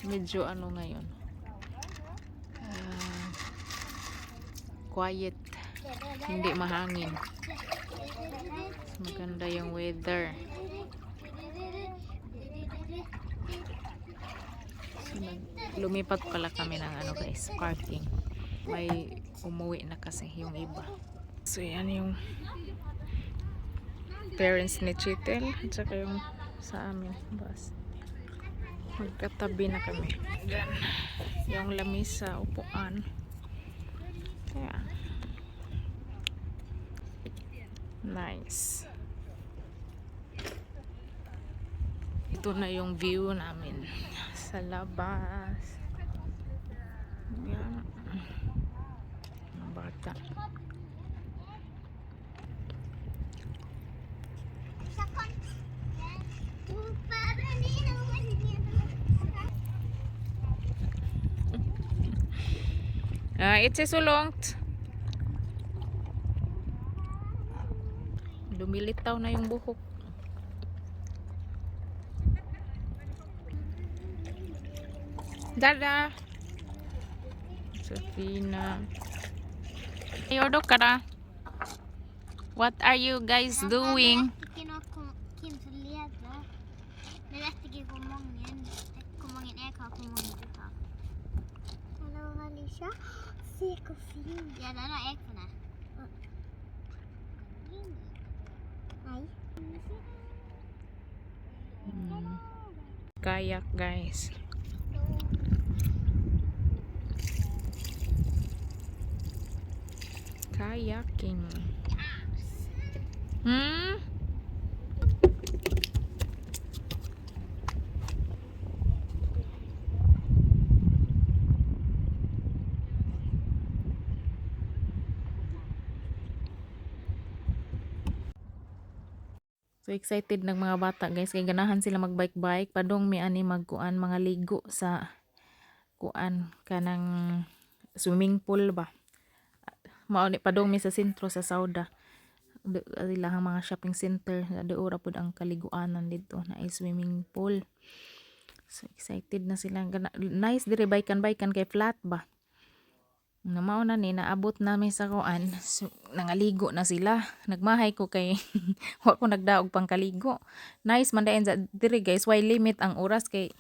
medyo ano ngayon, quiet, hindi mahangin, maganda yung weather. So, lumipat pala kami ng ano guys, parking. May umuwi na kasi yung iba. So yan yung parents ni Chitel at saka yung sa amin bus. Magkatabi na kami. Yan. Yung lamisa, upuan. Kaya nice. Ito na yung view namin sa labas. Yan. Mga bata. It's so long. Lumilitaw na yung buhok. Dada. Safina. Yodo kada. What are you guys doing? Ja, den har jeg funnet. Nei. Kayak guys. Kayaking. So excited ng mga bata guys, kay ganahan sila magbike-bike, padong mi ani magkuan mga ligo sa kuan kanang swimming pool ba. Mao ni padong mi sa sentro sa Sauda. Ilahang mga shopping center, doora pud ang kaliguanan dito na swimming pool. So excited na sila. Nice dire bike-an kay flat ba. Namao na ni naabot namin sa kuan, so, nangaligo na sila. Nagmahay ko kay wa ko nagdaog pang kaligo. Nice man dayon sa dire guys, why limit ang oras kay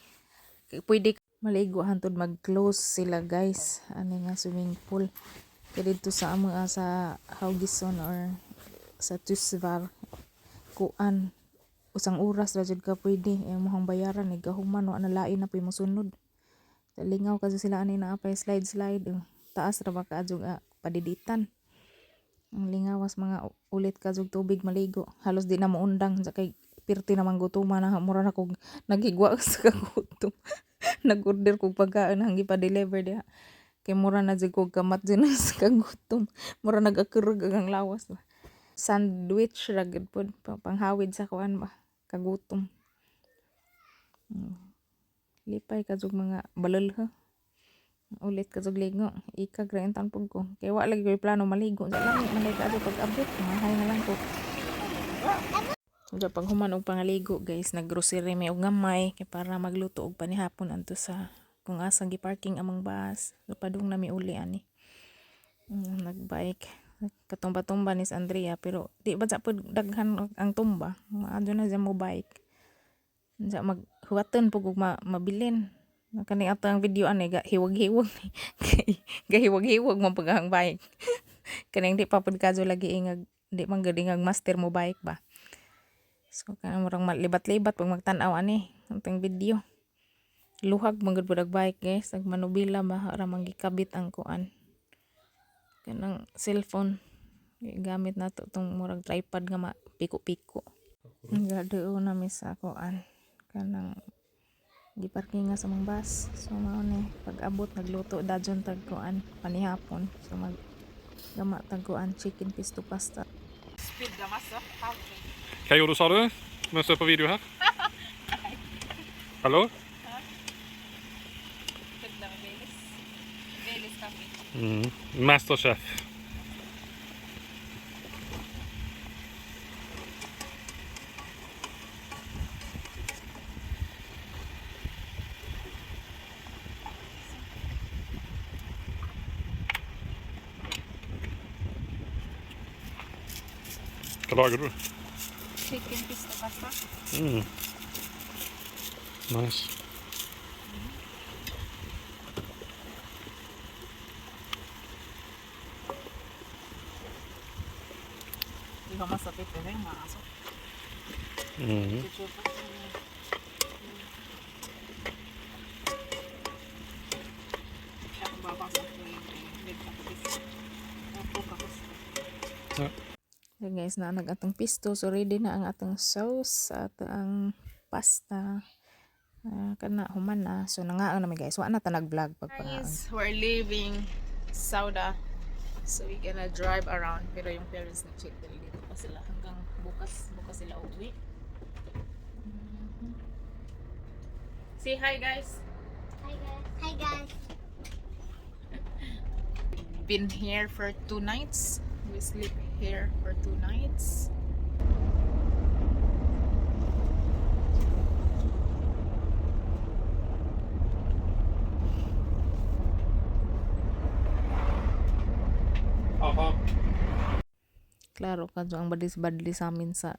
pwede maligo hantod mag-close sila guys. Ano nga swimming pool. Kay dito sa amo sa Haugison or sa Tusvar kuan usang oras ra jud ka pwede imong bayaran ni gahuman wa na lain na pay mosunod. Lingaw kasi sila ani na apay slide taas ra ba kaadjog padiditan. Ang lingawas mga ulit kazog tubig maligo. Halos di na moundang sa kay pirti naman gutuman na mura na kog naghigwa sa kagutom. Nag-order kog pagkaon hanggi pa deliver diha. Kay mura na jud kog kamat din sa kagutom. Mura nagakurog ang lawas ba. Sandwich ra gud pod panghawid sa kuan ba kagutom. Lipay kazog mga balol ha. Ulit kazog ligo ikag ra entan pug ko kay wa lagi ko plano maligo sa lami man lay kaadto pag abot mahay na lang ko. Unya pag human og pangaligo guys, naggrocery mi og gamay kay para magluto og panihapon anto sa kung asang giparking among bus. So padung na mi uli ani. Nagbike katumba-tumba ni Andrea pero di ba sa pud daghan ang tumba. Maadto na siya mo bike. Sa maghuwaton pug mabilin. Kani atang video ani ga hiwag-hiwag gahiwag-hiwag mo paghang bike. Kaning di pa pud kazo lagi ingag di man gud ingag master mo bike ba. So kanang murang libat-libat pag magtan-aw ani atang video. Luhag man gud pud bike guys, ag manubila ba ra man gikabit ang kuan. Kanang cellphone gamit nato tong murag tripod nga mapiko-piko. Gado na mi sa kuan kanang giparking nga sa mong bus. So mao ni pag abot nagluto dajon tag kuan panihapon. So mag gama tag kuan chicken pesto pasta. Speed gamas så. Hva gjorde du, sa du? Mens du er på video her? Hallo? Masterchef. Vad lagar du? Chicken pista pasta. Mm. Nice. Di ba masakit din yung masok? Mm. Ja. So guys, na atong pisto. So ready na ang atong sauce at ang pasta. Kana human na. So nangaon namin guys. Wa na ta nag-vlog pagpangaon. Guys, we're leaving Sauda. So we gonna drive around. Pero yung parents na check dito pa sila hanggang bukas sila uwi. Say hi guys. Hi guys. Hi guys. Been here for 2 nights. We sleep here for 2 nights. Aha. Klaro ka ang badlis-badli sa amin sa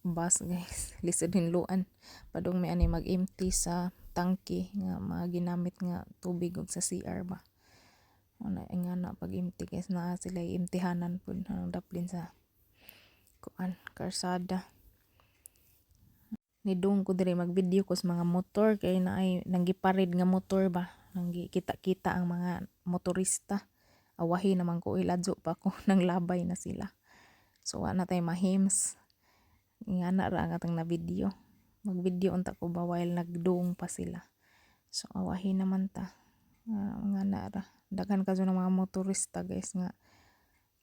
bus guys. Lisod hinluan. Padung may ani mag-empty sa tangke nga mga ginamit nga tubig og sa CR ba. Ano nga na pag empty guys na sila imtihanan pud ang daplin sa kuan karsada. Nidung ko diri mag-video ko sa mga motor kay naay nanggiparid nga motor ba. Kita-kita ang mga motorista. Awahi naman ko iladyo pa ko nang labay na sila. So wala na tayo mahims. Nga na ra ang atang na video. Mag-video unta ko ba while nagduong pa sila. So awahi naman ta. Nga na ra. Daghan kaso ng mga motorista guys nga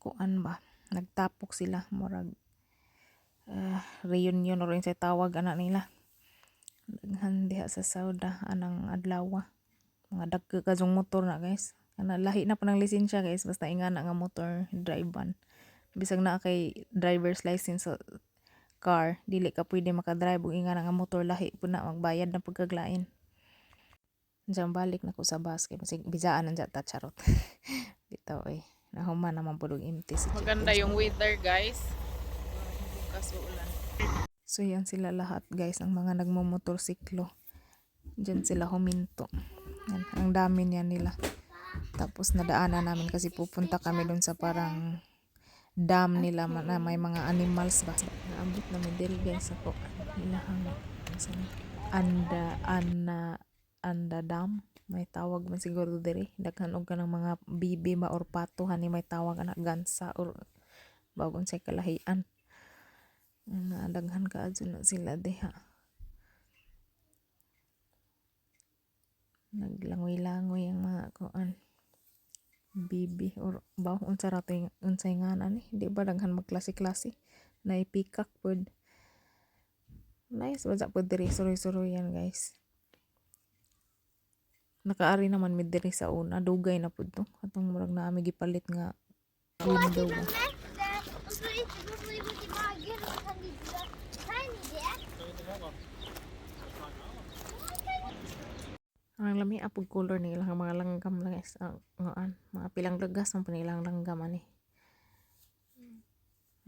kuan ba. Nagtapok sila murag reunion or sa tawag ana nila. Daghan diha sa Sauda anang adlaw. Mga dagko kasong motor na guys. Kana lahi na pa ng lisensya guys basta ingana nga motor drive-an. Bisag na kay driver's license sa car, dili ka pwede makadrive og ingana nga motor lahi pud na magbayad na pagkaglain. Diyan balik na ko sa bus kay basig bijaan nandiyan ta charot. Bitaw eh. Nahuman naman pud og empty si maganda yung weather guys. Bukas ulan. So yan sila lahat guys ang mga nagmomotorsiklo. Diyan sila huminto. Yan, ang dami niyan nila. Tapos nadaanan namin kasi pupunta kami dun sa parang dam nila na may mga animals ba. Naabot namin diri guys ako. Ilahang anda dam. May tawag man siguro diri. Daghan og kanang mga bibi ba or pato hani may tawag ana gansa or bagon sa kalahian. Daghan ka na sila diha. Naglangoy-langoy ang mga kuan. Bibi or baw unsa ra to unsay nganan ni di ba daghan magklase-klase na ipikak pod nice wala pod diri suroy-suroy yan guys. Nakaari naman mid diri sa una dugay na pod to atong murag naami gipalit nga window ba. Ang lami apog color nila ang mga langgam lang guys. Mga pilang lagas ang panilang langgam ani.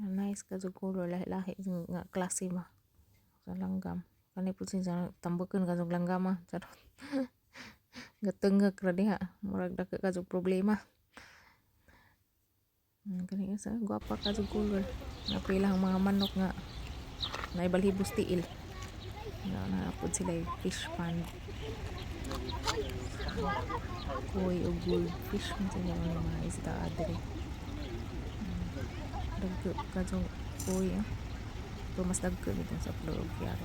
Nice kaso color lahi-lahi nga klase ba sa langgam. Kani pud sa tambukan kaso langgam charot. Gatenggak ra diha murag dako kaso problema. Kani sa guwapa kaso color. Napilang mga manok nga naibalhibos tiil. Na pud sila fish pond. Koi o goldfish minsan yung mga isda adre. Dagko kadong koi pero mas dagko dito sa Florog yaro.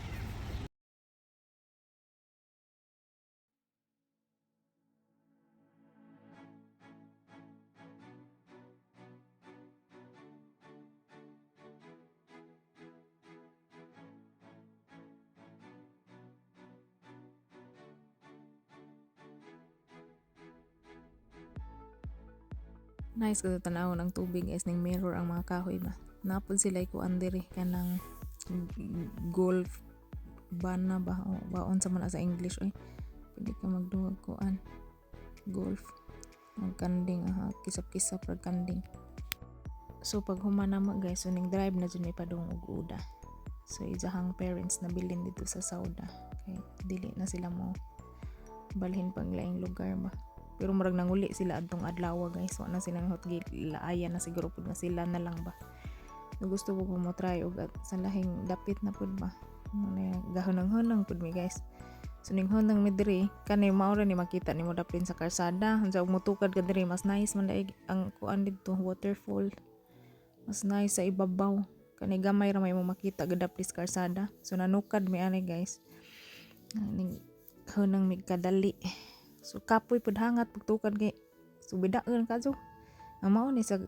Nice ko tanawon ang tubig guys ning mirror ang mga kahoy ba. Napod sila ikuan diri kanang golf bana ba o baon sa man sa English oy. Pwede ka magduwag kuan golf magkanding kisap-kisap rag kanding. So pag humana mo guys, so ning drive na dyan may padung og uda. So ijahang parents na bilin dito sa Sauda. Kay dili na sila mo balhin pang laing lugar ba. Pero murag nanguli sila adtong adlaw guys. So na silang hotgate laaya na siguro pud nga sila na lang ba. So, gusto ko mo try og sa lahing dapit na pud ba. Gahunang-hunang pud mi guys. So ning hunang mi diri kanay mao ra ni makita nimo daplin sa karsada. Unsa og motukad ka diri mas nice man daig ang kuan didto waterfall. Mas nice sa ibabaw. Kanay gamay ra may mo makita gadapli sa karsada. So nanukad mi ani guys. Ning hunang mi kadali. So kapoy pud hangat pagtukad kay so bidaon kadto. Ang mao ni sa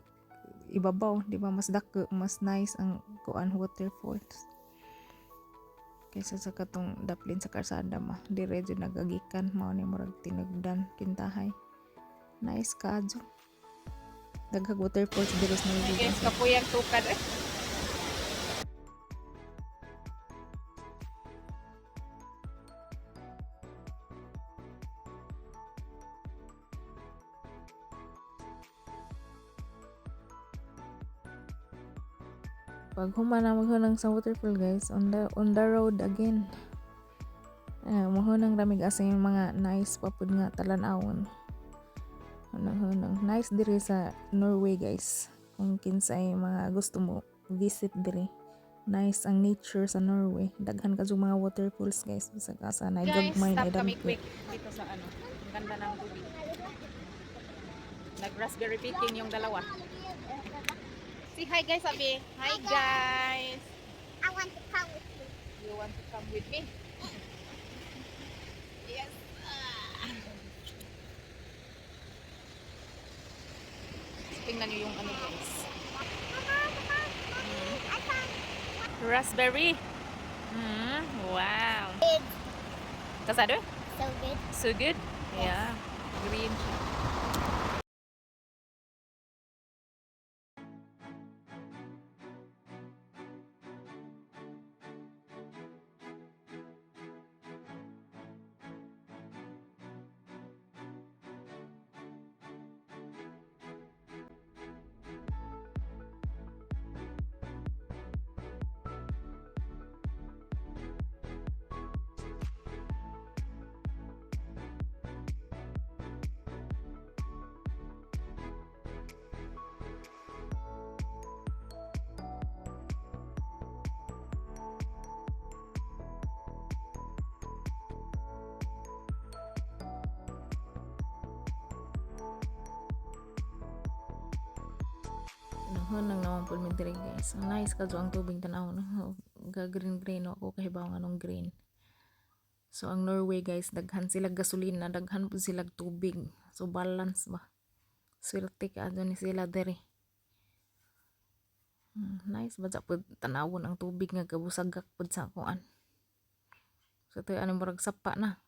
ibabaw, di ba mas dako, mas nice ang kuan waterfalls. Kaysa sa katong daplin sa karsada ma dire jud nagagikan mao ni murag tinugdan kintahay. Nice kadto. Daghang waterfalls dire sa Norway. Guys, kapoy ang tukad. Pag humana maghunang sa waterfall guys, on the road again. Mahunang ramig asa yung mga nice papud nga talan-awon. Hunang nice diri sa Norway guys. Kung kinsay mga gusto mo visit diri. Nice ang nature sa Norway. Daghan kadto mga waterfalls guys. Sa kasa na Guys, gagmay stop na kami dagko. quick dito sa ano. Ang ganda ng tubig. Nag-raspberry picking yung dalawa. Say hi guys, Abi. Hi guys. I want to come with you. You want to come with me? Yes. Tingnan niyo yung ano guys. Raspberry. Wow. It's Kasado? so good. So good? Yeah. Green siya. Hunang naman po mi diri guys. Ang nice kadto ang tubig tanaw no. Ga green ako kahibaw nga nung green. So ang Norway guys, daghan sila gasolina, daghan po sila tubig. So balance ba. Swerte ka ni sila diri. Nice ba sa pud tanawon ang tubig nga kabusagak pud sa kuan. So to ano murag sapa na.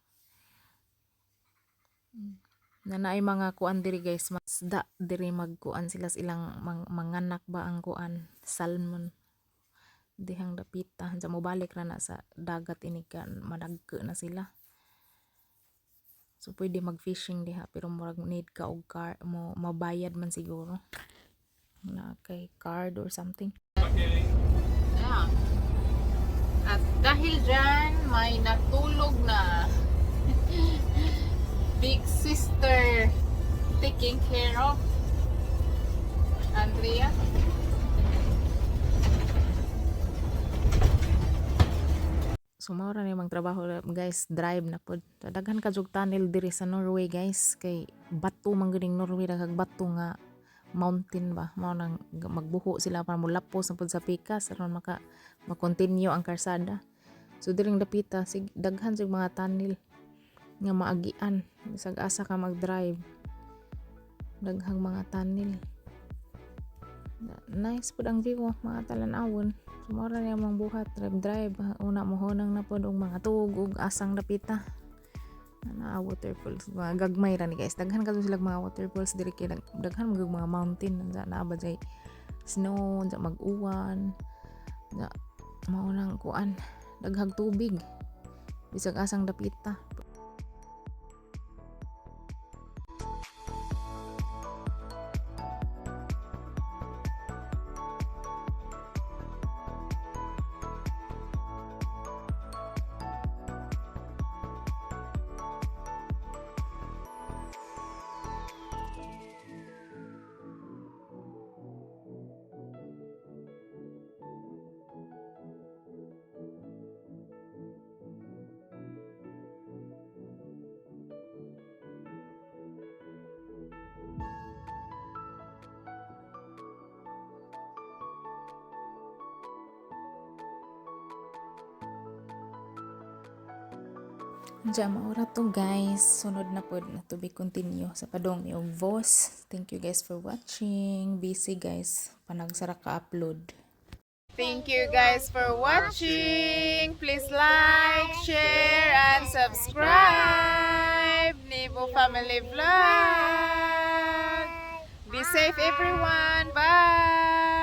Na naay mga kuan diri guys, masda diri magkuan sila sa ilang manganak ba ang kuan salmon dihang dapita sa mobalik ra na sa dagat inikan madagke na sila. So pwede mag fishing diha pero murag need ka og car mo mabayad man siguro na kay card or something. Yeah. At dahil dyan, may natulog na big sister taking care of Andrea. So mao ra ni mang trabaho guys, drive na pod. Daghan ka jug tunnel diri sa Norway guys kay bato man gining Norway daghang bato nga mountain ba. Mao nang magbuho sila para mulapos na pod sa pikas aron ma-continue ang karsada. So diring dapita sig daghan sig mga tunnel nga maagian bisag asa ka mag-drive. Daghang mga tunnel. Nice pud ang view mga talan-awon. Sumora niya mong buhat drive una mo honang na pod og mga tuog ug asang dapita na waterfalls mga gagmay ra ni guys, daghan kadto sila mga waterfalls diri kay daghan mga mountain na ba jay snow sa mag-uwan na mao nang kuan daghang tubig bisag asang dapita. Diyan maura to guys. Sunod na pod na to be continue sa padong mi og voice. Thank you guys for watching. Busy guys. Panagsara ka upload. Thank you guys for watching. Please like, share, and subscribe. Nebo Family Vlog. Be safe everyone. Bye.